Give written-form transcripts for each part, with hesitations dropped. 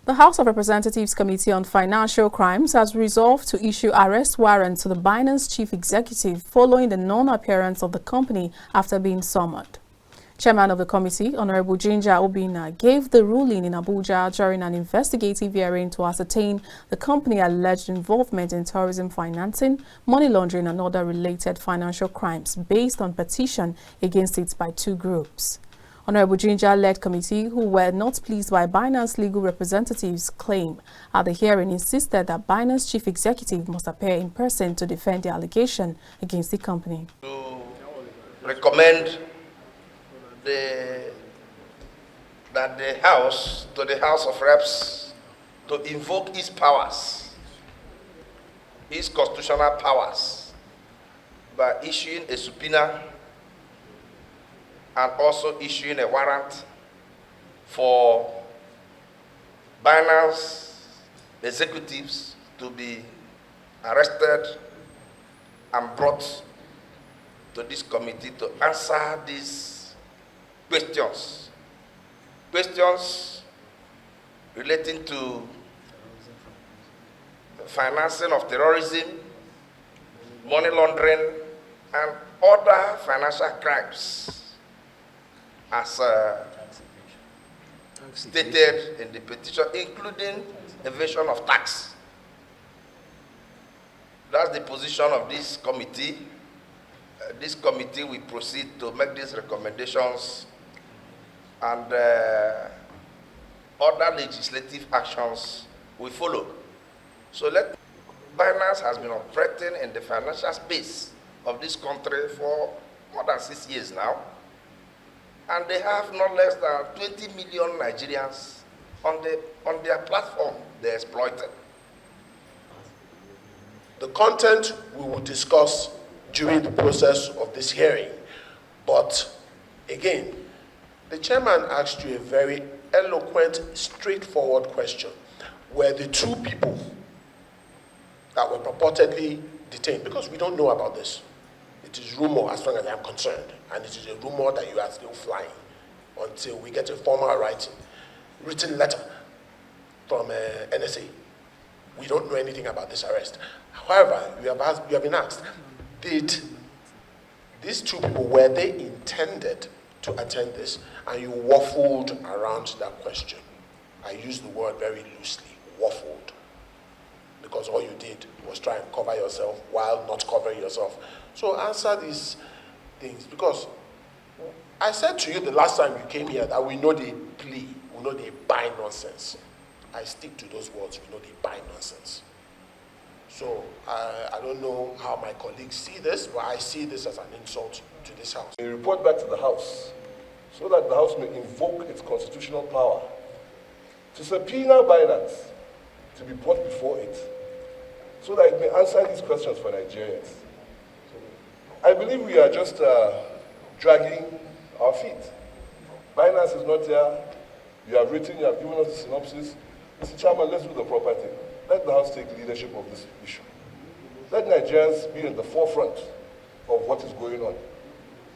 The House of Representatives Committee on Financial Crimes has resolved to issue arrest warrant to the BINANCE chief executive following the non-appearance of the company after being summoned. Chairman of the committee, Honorable Ginger Obina, gave the ruling in Abuja during an investigative hearing to ascertain the company's alleged involvement in terrorism financing, money laundering and other related financial crimes based on petition against it by two groups. Honorable Ginger led committee, who were not pleased by BINANCE legal representatives' claim at the hearing, insisted that BINANCE chief executive must appear in person to defend the allegation against the company. To recommend that the House of Reps to invoke its powers, its constitutional powers, by issuing a subpoena and also issuing a warrant for BINANCE executives to be arrested and brought to this committee to answer these questions. Questions relating to the financing of terrorism, money laundering, and other financial crimes, as stated in the petition, including evasion of tax. That's the position of this committee. This committee will proceed to make these recommendations and other legislative actions will follow. So BINANCE has been operating in the financial space of this country for more than 6 years now. And they have not less than 20 million Nigerians on their platform they exploited. The content we will discuss during the process of this hearing. But again, the chairman asked you a very eloquent, straightforward question. Were the two people that were purportedly detained, because we don't know about this. It is rumor as far as I'm concerned, and it is a rumor that you are still flying until we get a formal written letter from NSA. We don't know anything about this arrest. However, you have been asked, did these two people, were they intended to attend this? And you waffled around that question. I use the word very loosely, waffled, because all you did was try and cover yourself while not covering yourself. So answer these things, because I said to you the last time you came here that we know they plea, we know they buy nonsense. I stick to those words, we know they buy nonsense. So I don't know how my colleagues see this, but I see this as an insult to this House. We report back to the House so that the House may invoke its constitutional power to subpoena BINANCE to be brought before it so that it may answer these questions for Nigerians. I believe we are just dragging our feet. BINANCE is not there. You have written, you have given us the synopsis. Mr. Chairman, let's do the proper thing. Let the House take leadership of this issue. Let Nigerians be in the forefront of what is going on.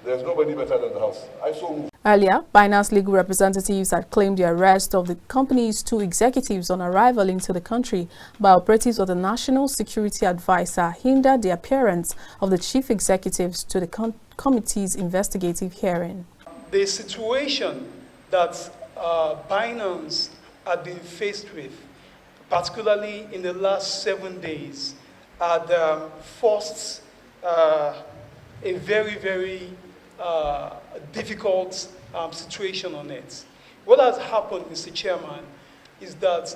There's nobody better than the House. I so move. Earlier, BINANCE legal representatives had claimed the arrest of the company's two executives on arrival into the country by operatives of the National Security Advisor hindered the appearance of the chief executives to the committee's investigative hearing. The situation that BINANCE had been faced with, particularly in the last 7 days, had forced a very, very difficult situation on it. What has happened, Mr. Chairman, is that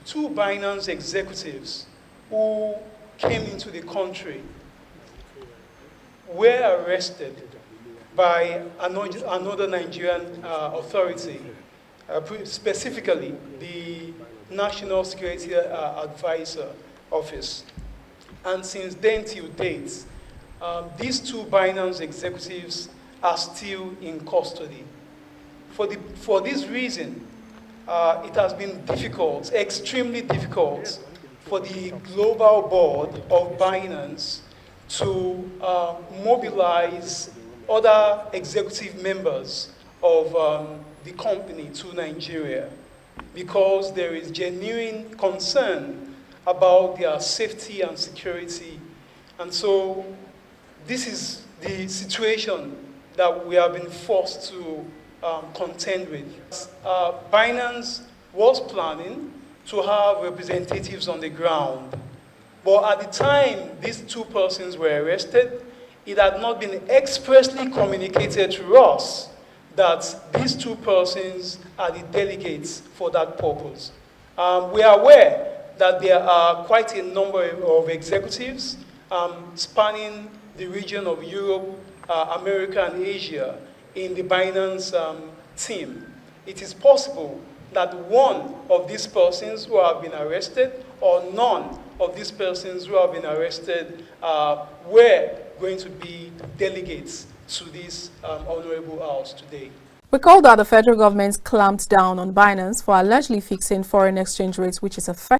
two BINANCE executives who came into the country were arrested by another Nigerian authority, specifically the National Security Advisor Office. And since then till date, these two BINANCE executives are still in custody. For this reason, it has been difficult, extremely difficult, for the global board of BINANCE to mobilize other executive members of the company to Nigeria. because there is genuine concern about their safety and security. And so this is the situation that we have been forced to contend with. Binance was planning to have representatives on the ground, but at the time these two persons were arrested, it had not been expressly communicated to us that these two persons are the delegates for that purpose. We are aware that there are quite a number of executives spanning the region of Europe, America, and Asia in the Binance team. It is possible that one of these persons who have been arrested or none of these persons who have been arrested were going to be delegates to this honorable house today. Recall that the federal government clamped down on Binance for allegedly fixing foreign exchange rates, which is affecting